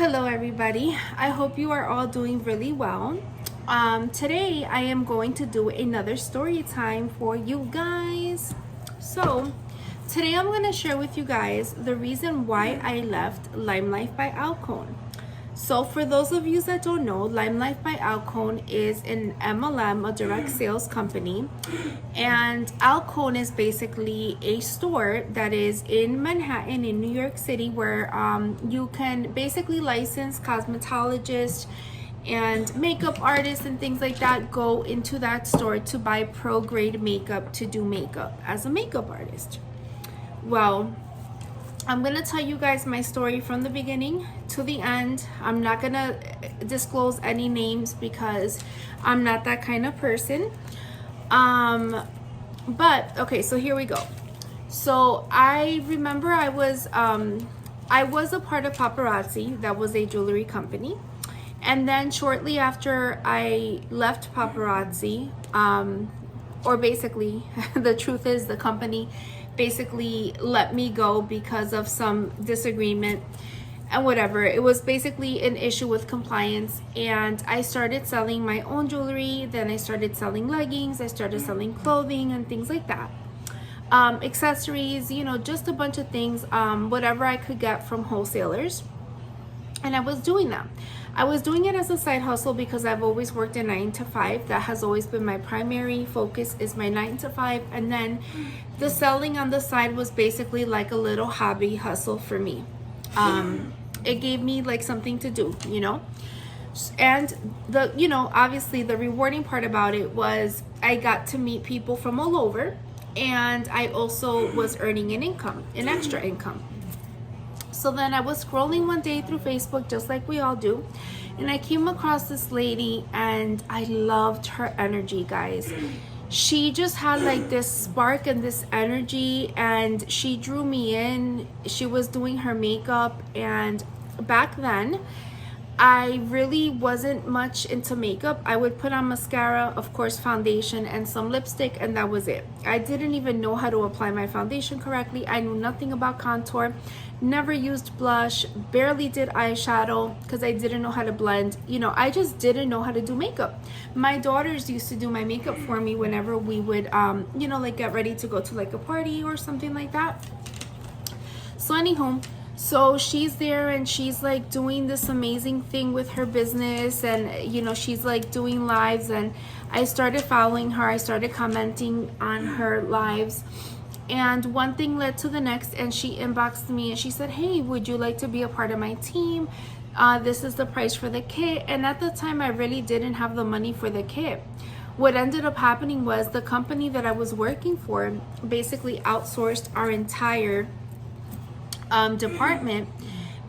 Hello everybody, I hope you are all doing really well. Today I am going to do another story time for you guys. So today I'm going to share with you guys the reason why I left Limelife by Alcone. So for those of you that don't know, Limelife by Alcone is an MLM, a direct sales company. And Alcone is basically a store that is in Manhattan, in New York City, where you can basically license cosmetologists and makeup artists and things like that go into that store to buy pro grade makeup to do makeup as a makeup artist. Well, I'm gonna tell you guys my story from the beginning to the end. I'm not gonna disclose any names because I'm not that kind of person. But okay, so here we go. So I remember I was a part of Paparazzi. That was a jewelry company. And then shortly after I left Paparazzi, or basically the truth is the company basically let me go because of some disagreement and whatever. It was basically an issue with compliance, and I started selling my own jewelry. Then I started selling leggings, I started selling clothing and things like that, accessories, just a bunch of things, whatever I could get from wholesalers. And I was doing that. I was doing it as a side hustle because I've always worked a 9 to 5. That has always been my primary focus, is my 9 to 5. And then the selling on the side was basically like a little hobby hustle for me. It gave me like something to do, And obviously the rewarding part about it was I got to meet people from all over, and I also was earning an extra income. So then I was scrolling one day through Facebook, just like we all do, and I came across this lady, and I loved her energy, guys. She just had like this spark and this energy, and she drew me in. She was doing her makeup, and back then I really wasn't much into makeup. I would put on mascara, of course, foundation, and some lipstick, and that was it. I didn't even know how to apply my foundation correctly. I knew nothing about contour, never used blush, barely did eyeshadow because I didn't know how to blend. I just didn't know how to do makeup. My daughters used to do my makeup for me whenever we would, like get ready to go to like a party or something like that. So anyhow, so she's there and she's like doing this amazing thing with her business, and she's like doing lives, and I started following her. I started commenting on her lives, and one thing led to the next, and she inboxed me and she said, "Hey, would you like to be a part of my team? This is the price for the kit." And at the time I really didn't have the money for the kit. What ended up happening was the company that I was working for basically outsourced our entire department,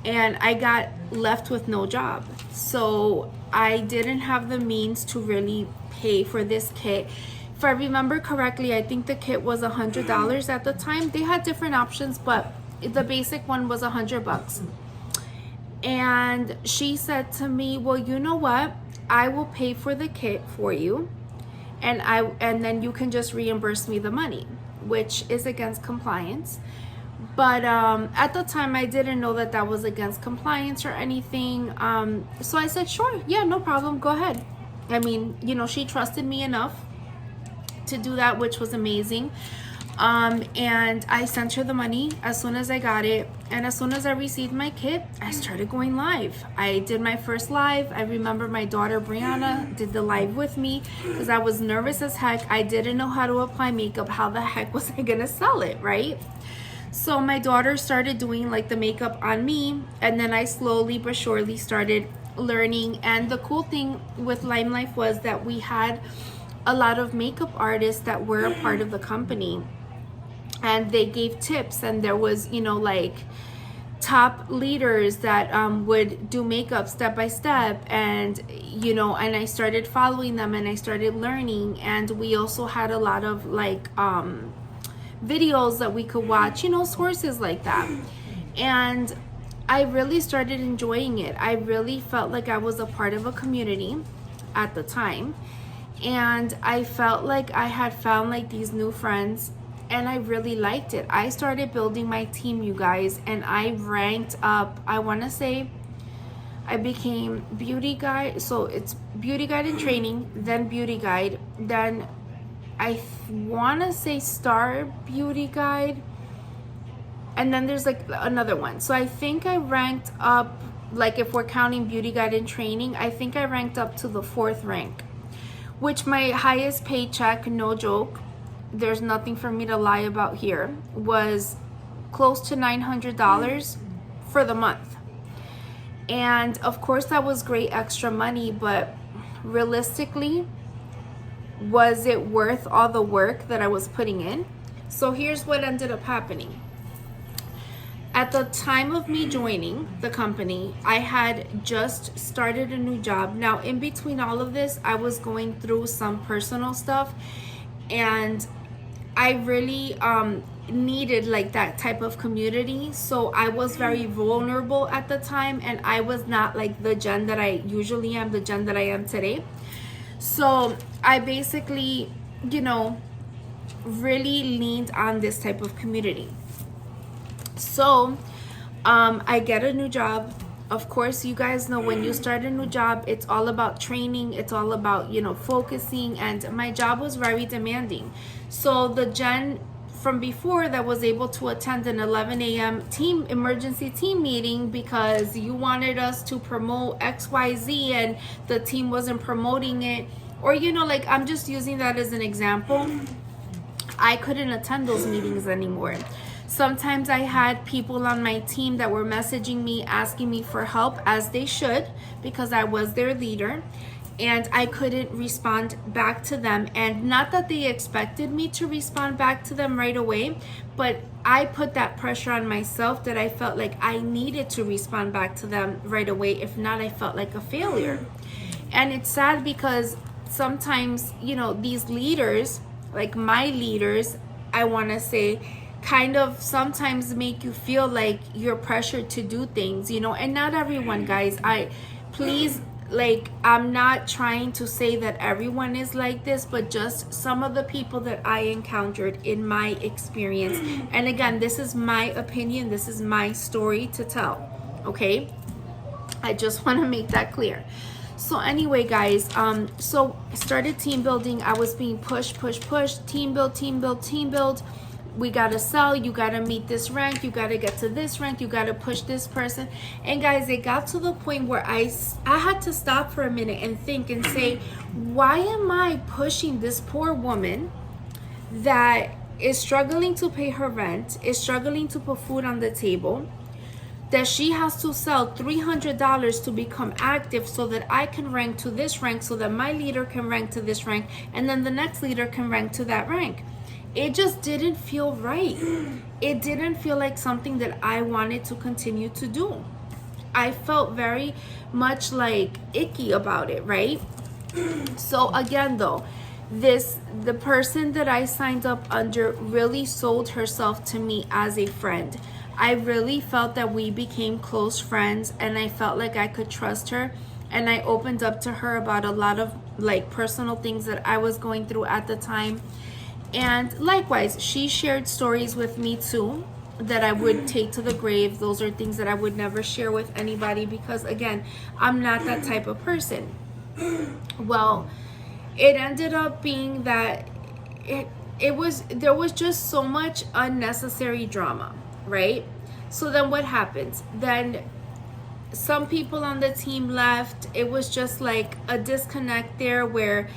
and I got left with no job. So I didn't have the means to really pay for this kit. If I remember correctly, I think the kit was $100 at the time. They had different options, but the basic one was $100. And she said to me, "Well, you know what? I will pay for the kit for you, and then you can just reimburse me the money," which is against compliance. But at the time I didn't know that that was against compliance or anything. So I said, "Sure, yeah, no problem, go ahead." I mean, she trusted me enough to do that, which was amazing. And I sent her the money as soon as I got it. And as soon as I received my kit, I started going live. I did my first live. I remember my daughter Brianna did the live with me because I was nervous as heck. I didn't know how to apply makeup. How the heck was I gonna sell it, right? So my daughter started doing like the makeup on me, and then I slowly but surely started learning. And the cool thing with Limelife was that we had a lot of makeup artists that were a part of the company, and they gave tips, and there was like top leaders that would do makeup step by step, and and I started following them, and I started learning. And we also had a lot of like videos that we could watch, sources like that. And I really started enjoying it. I really felt like I was a part of a community at the time, and I felt like I had found like these new friends, and I really liked it. I started building my team, you guys, and I ranked up, I want to say I became beauty guide. So it's beauty guide in training, then beauty guide, then I want to say star beauty guide, and then there's like another one. So I think I ranked up, like if we're counting beauty guide in training, I think I ranked up to the 4th rank, which my highest paycheck, no joke, there's nothing for me to lie about here, was close to $900 for the month. And of course that was great extra money, but realistically, was it worth all the work that I was putting in? So here's what ended up happening. At the time of me joining the company, I had just started a new job. Now, in between all of this, I was going through some personal stuff, and I really needed like that type of community. So I was very vulnerable at the time, and I was not like the Jen that I usually am, the Jen that I am today. So I basically, really leaned on this type of community. So I get a new job. Of course, you guys know when you start a new job, it's all about training. It's all about, focusing. And my job was very demanding. So the Jen from before that was able to attend an 11 a.m. emergency team meeting because you wanted us to promote XYZ and the team wasn't promoting it. Or, I'm just using that as an example. I couldn't attend those meetings anymore. Sometimes I had people on my team that were messaging me, asking me for help, as they should, because I was their leader, and I couldn't respond back to them. And not that they expected me to respond back to them right away, but I put that pressure on myself that I felt like I needed to respond back to them right away. If not, I felt like a failure. And it's sad because sometimes, these leaders, like my leaders, I want to say, kind of sometimes make you feel like you're pressured to do things, and not everyone, guys. I'm not trying to say that everyone is like this, but just some of the people that I encountered in my experience. And again, this is my opinion, this is my story to tell, okay? I just want to make that clear. So anyway, guys, so I started team building. I was being pushed, team build. We gotta sell, you gotta meet this rank, you gotta get to this rank, you gotta push this person. And guys, it got to the point where I had to stop for a minute and think and say, why am I pushing this poor woman that is struggling to pay her rent, is struggling to put food on the table, that she has to sell $300 to become active so that I can rank to this rank, so that my leader can rank to this rank, and then the next leader can rank to that rank? It just didn't feel right. It didn't feel like something that I wanted to continue to do. I felt very much like icky about it, right? So again, though, the person that I signed up under really sold herself to me as a friend. I really felt that we became close friends, and I felt like I could trust her, and I opened up to her about a lot of like personal things that I was going through at the time. And likewise, she shared stories with me too that I would take to the grave. Those are things that I would never share with anybody because, again, I'm not that type of person. Well, it ended up being that there was just so much unnecessary drama, right? So then what happens? Then some people on the team left. It was just like a disconnect there where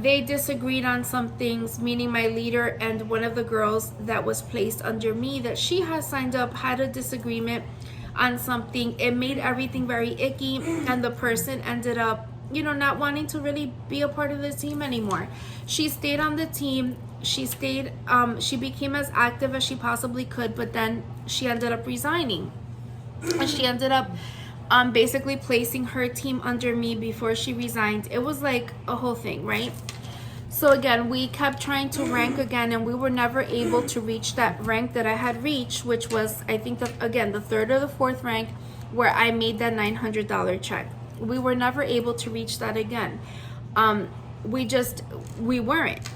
they disagreed on some things, meaning my leader and one of the girls that was placed under me that she had signed up had a disagreement on something. It made everything very icky, and the person ended up, not wanting to really be a part of the team anymore. She stayed on the team. She became as active as she possibly could, but then she ended up resigning. And she ended up basically placing her team under me before she resigned. It was like a whole thing, right? So again, we kept trying to rank again, and we were never able to reach that rank that I had reached, which was, I think, the 3rd or the 4th rank, where I made that $900 check. We were never able to reach that again. We weren't.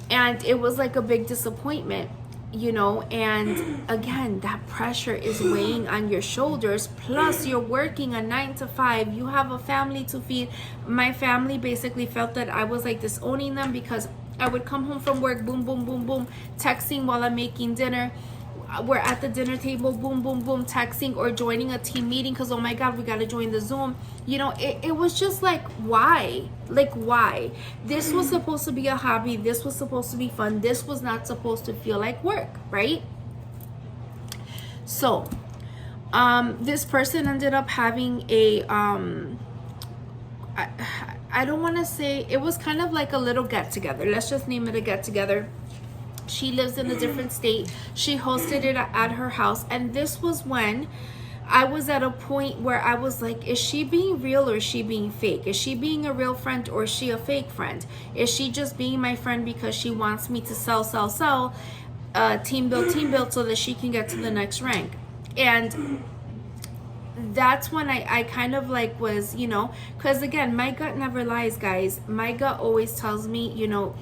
And it was like a big disappointment. And again, that pressure is weighing on your shoulders. Plus, you're working a 9 to 5. You have a family to feed. My family basically felt that I was like disowning them because I would come home from work, boom, boom, boom, boom, texting while I'm making dinner. We're at the dinner table, boom, boom, boom, texting or joining a team meeting because, oh my God, we got to join the Zoom. It was just like, why? Like, why? This was supposed to be a hobby. This was supposed to be fun. This was not supposed to feel like work, right? So, this person ended up having I don't want to say, it was kind of like a little get together. Let's just name it a get together. She lives in a different state. She hosted it at her house. And this was when I was at a point where I was like, is she being real or is she being fake? Is she being a real friend or is she a fake friend? Is she just being my friend because she wants me to sell, team build so that she can get to the next rank? And that's when I kind of like was, because again, my gut never lies, guys. My gut always tells me,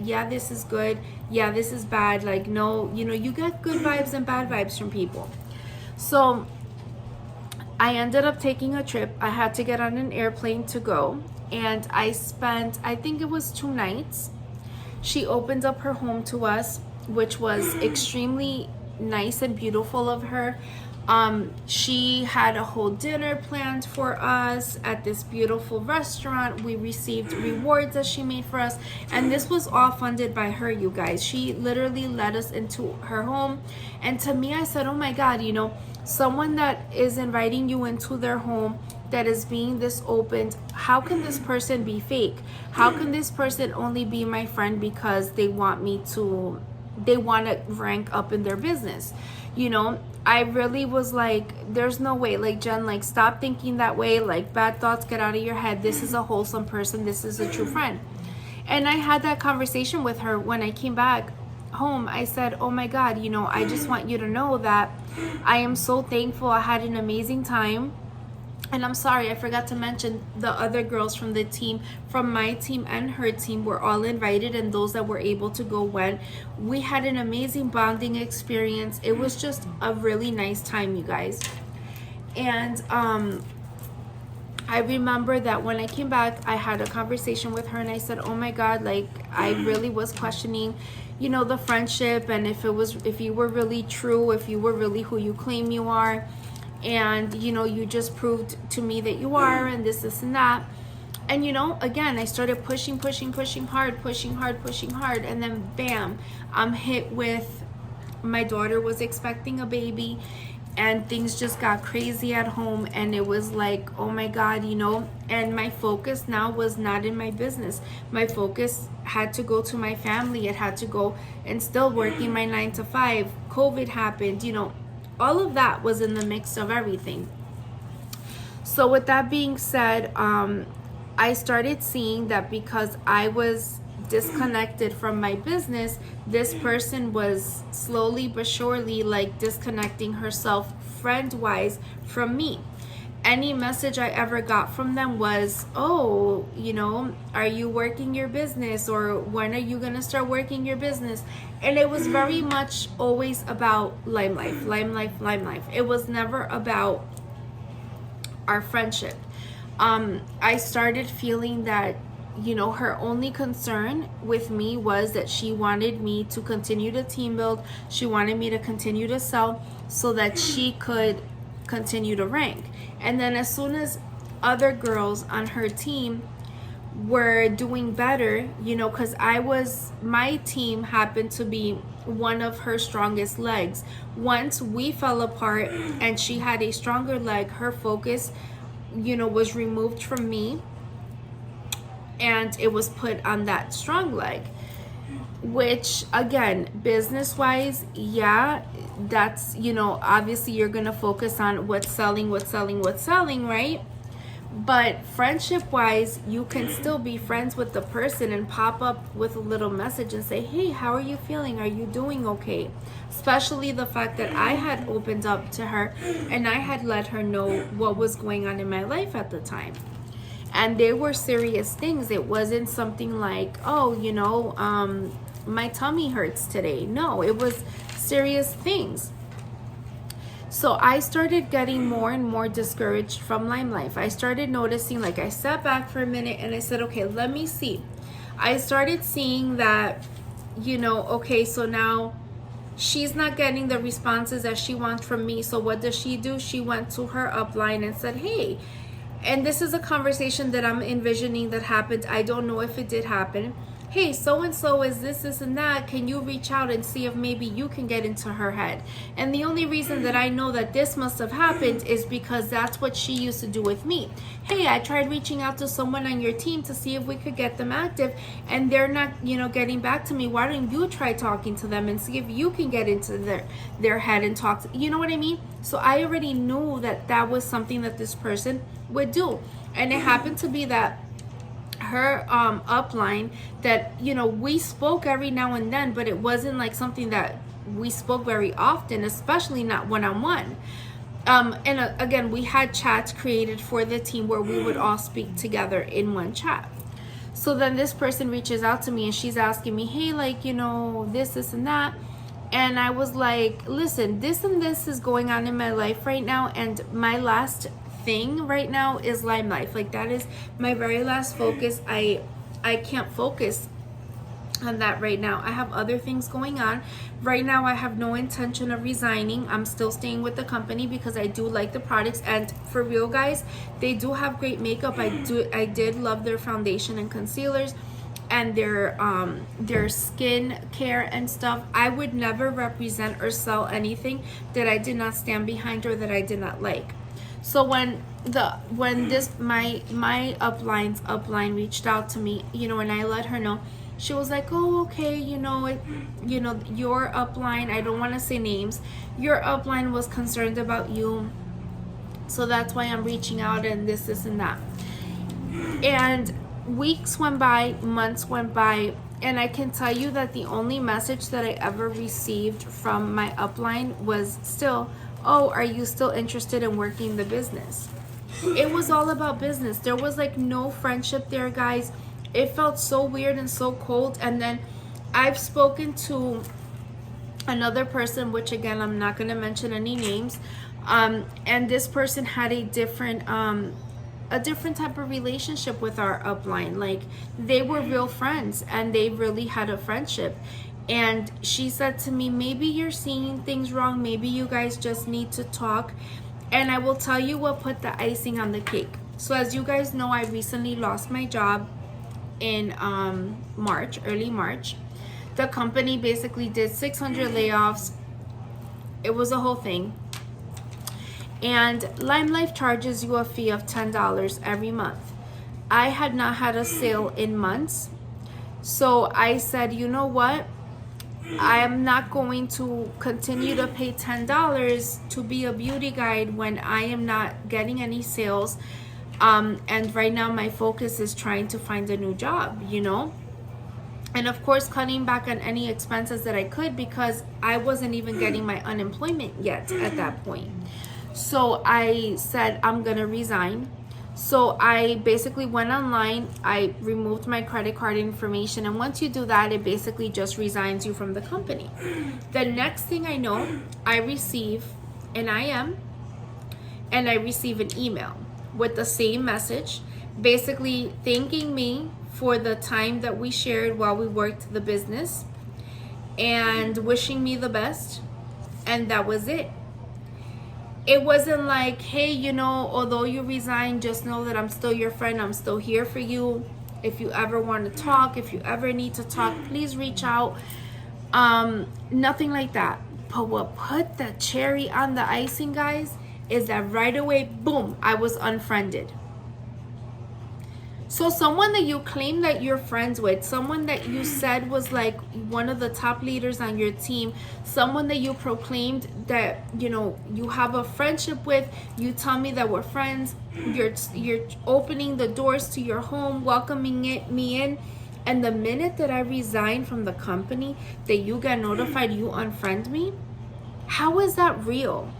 yeah, this is good. Yeah, this is bad. Like, no, you get good vibes and bad vibes from people. So I ended up taking a trip. I had to get on an airplane to go. And I spent, I think it was 2 nights. She opened up her home to us, which was extremely nice and beautiful of her. She had a whole dinner planned for us at this beautiful restaurant. We received rewards that she made for us, and this was all funded by her, you guys. She literally led us into her home, and to me, I said, oh my God, someone that is inviting you into their home, that is being this open, how can this person be fake? How can this person only be my friend because they want to rank up in their business? I really was like, there's no way. Like, Jen, like, stop thinking that way. Like, bad thoughts, get out of your head. This is a wholesome person. This is a true friend. And I had that conversation with her when I came back home. I said, oh my God, I just want you to know that I am so thankful. I had an amazing time. And I'm sorry, I forgot to mention the other girls from the team, from my team and her team, were all invited, and those that were able to go went. We had an amazing bonding experience. It was just a really nice time, you guys. And I remember that when I came back, I had a conversation with her, and I said, oh my God, like, I really was questioning, the friendship, and if you were really true, if you were really who you claim you are. And you just proved to me that you are, and this and that. And again, I started pushing hard, and then bam, I'm hit with, my daughter was expecting a baby, and things just got crazy at home, and it was like, oh my God, and my focus now was not in my business. My focus had to go to my family. It had to go, and still working my 9 to 5. COVID happened, all of that was in the mix of everything. So with that being said, I started seeing that because I was disconnected from my business, this person was slowly but surely like disconnecting herself friend-wise from me. Any message I ever got from them was, oh, are you working your business? Or when are you going to start working your business? And it was very much always about Limelife. It was never about our friendship. I started feeling that, her only concern with me was that she wanted me to continue to team build. She wanted me to continue to sell so that she could continue to rank. And then as soon as other girls on her team were doing better, because my team happened to be one of her strongest legs. Once we fell apart and she had a stronger leg, her focus, was removed from me, and it was put on that strong leg. Which, again, business wise, yeah, that's, obviously you're gonna focus on what's selling, right? But friendship wise, you can still be friends with the person and pop up with a little message and say, hey, how are you feeling? Are you doing okay? Especially the fact that I had opened up to her and I had let her know what was going on in my life at the time. And they were serious things. It wasn't something like, oh, my tummy hurts today. No, it was serious things. So I started getting more and more discouraged from Limelife. I started noticing, like, I sat back for a minute and I said, okay, let me see. I started seeing that, okay, so now she's not getting the responses that she wants from me. So what does she do? She went to her upline and said, hey, and this is a conversation that I'm envisioning that happened. I don't know if it did happen. Hey, so-and-so is this and that. Can you reach out and see if maybe you can get into her head? And the only reason that I know that this must have happened is because that's what she used to do with me. Hey, I tried reaching out to someone on your team to see if we could get them active, and they're not, getting back to me. Why don't you try talking to them and see if you can get into their head and talk to, you know what I mean? So I already knew that that was something that this person would do. And it happened to be that her upline that we spoke every now and then, but it wasn't like something that we spoke very often, especially not one-on-one. Again, we had chats created for the team where we would all speak together in one chat. So then this person reaches out to me and she's asking me, hey, like, this and that. And I was like, listen, this and this is going on in my life right now, and my last thing right now is Limelife. Like, that is my very last focus. I can't focus on that right now. I have other things going on right now. I have no intention of resigning. I'm still staying with the company because I do like the products, and for real, guys, they do have great makeup. I did love their foundation and concealers and their skin care and stuff. I would never represent or sell anything that I did not stand behind or that I did not like. So when my upline's upline reached out to me, and I let her know, she was like, oh, okay, your upline, I don't want to say names, your upline was concerned about you, so that's why I'm reaching out, and this and that. And weeks went by, months went by, and I can tell you that the only message that I ever received from my upline was still, oh, are you still interested in working the business? It was all about business. There was like no friendship there, guys. It felt so weird and so cold. And then I've spoken to another person, which again, I'm not going to mention any names. And this person had a different type of relationship with our upline. Like, they were real friends and they really had a friendship. And she said to me, maybe you're seeing things wrong. Maybe you guys just need to talk. And I will tell you what put the icing on the cake. So as you guys know, I recently lost my job in early March. The company basically did 600 layoffs. It was a whole thing. And Limelife charges you a fee of $10 every month. I had not had a sale in months. So I said, you know what? I am not going to continue to pay $10 to be a beauty guide when I am not getting any sales. And right now my focus is trying to find a new job, and of course cutting back on any expenses that I could, because I wasn't even getting my unemployment yet at that point. So I said, I'm gonna resign. So I basically went online, I removed my credit card information, and once you do that, it basically just resigns you from the company. The next thing I know, I receive an IM and I receive an email with the same message, basically thanking me for the time that we shared while we worked the business and wishing me the best, and that was it. It wasn't like, hey, although you resigned, just know that I'm still your friend. I'm still here for you. If you ever want to talk, if you ever need to talk, please reach out. Nothing like that. But what put the cherry on the icing, guys, is that right away, boom, I was unfriended. So someone that you claim that you're friends with, someone that you said was like one of the top leaders on your team, someone that you proclaimed that, you have a friendship with, you tell me that we're friends, you're opening the doors to your home, welcoming me in, and the minute that I resign from the company, that you get notified you unfriend me? How is that real?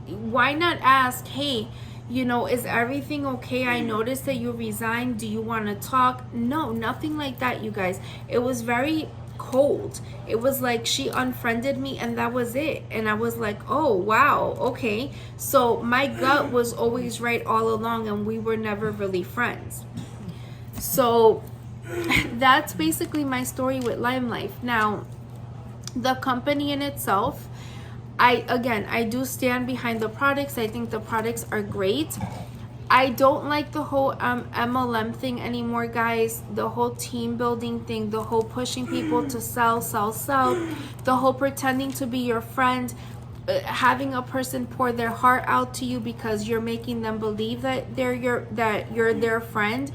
Why not ask, hey, is everything okay? I noticed that you resigned. Do you want to talk? No, nothing like that, you guys. It was very cold. It was like she unfriended me and that was it. And I was like, oh wow, okay. So my gut was always right all along, and we were never really friends. So that's basically my story with Limelife. Now, the company in itself, I do stand behind the products. I think the products are great. I don't like the whole MLM thing anymore, guys. The whole team building thing, the whole pushing people to sell, the whole pretending to be your friend, having a person pour their heart out to you because you're making them believe that you're their friend.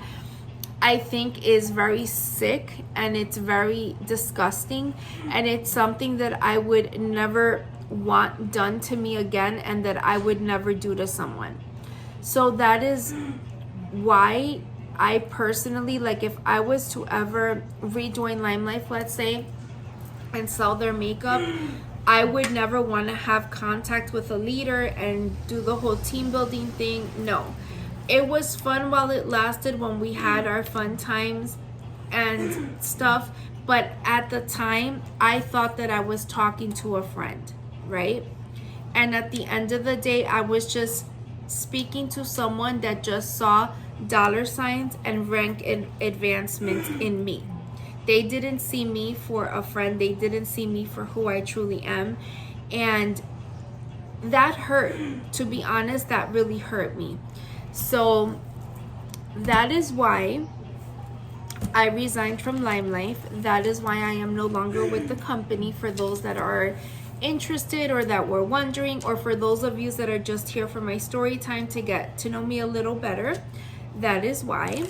I think is very sick, and it's very disgusting, and it's something that I would never want done to me again, and that I would never do to someone. So that is why I personally, like, if I was to ever rejoin Limelife, let's say, and sell their makeup, I would never want to have contact with a leader and do the whole team building thing. No. It was fun while it lasted, when we had our fun times and stuff, but at the time I thought that I was talking to a friend, right? And at the end of the day, I was just speaking to someone that just saw dollar signs and rank and advancement in me. They didn't see me for a friend. They didn't see me for who I truly am. And that hurt. To be honest, that really hurt me. So that is why I resigned from Limelife. That is why I am no longer with the company, for those that are interested or that were wondering, or for those of you that are just here for my story time to get to know me a little better. That is why.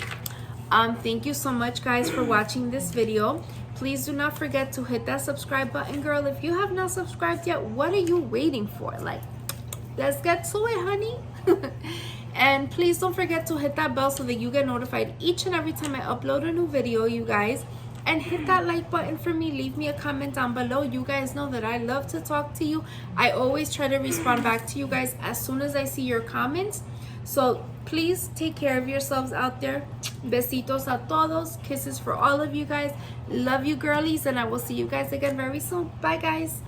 Thank you so much, guys, for watching this video. Please do not forget to hit that subscribe button, girl. If you have not subscribed yet, what are you waiting for? Like, let's get to it, honey. And please don't forget to hit that bell so that you get notified each and every time I upload a new video, you guys. And hit that like button for me. Leave me a comment down below. You guys know that I love to talk to you. I always try to respond back to you guys as soon as I see your comments. So please take care of yourselves out there. Besitos a todos. Kisses for all of you guys. Love you, girlies. And I will see you guys again very soon. Bye, guys.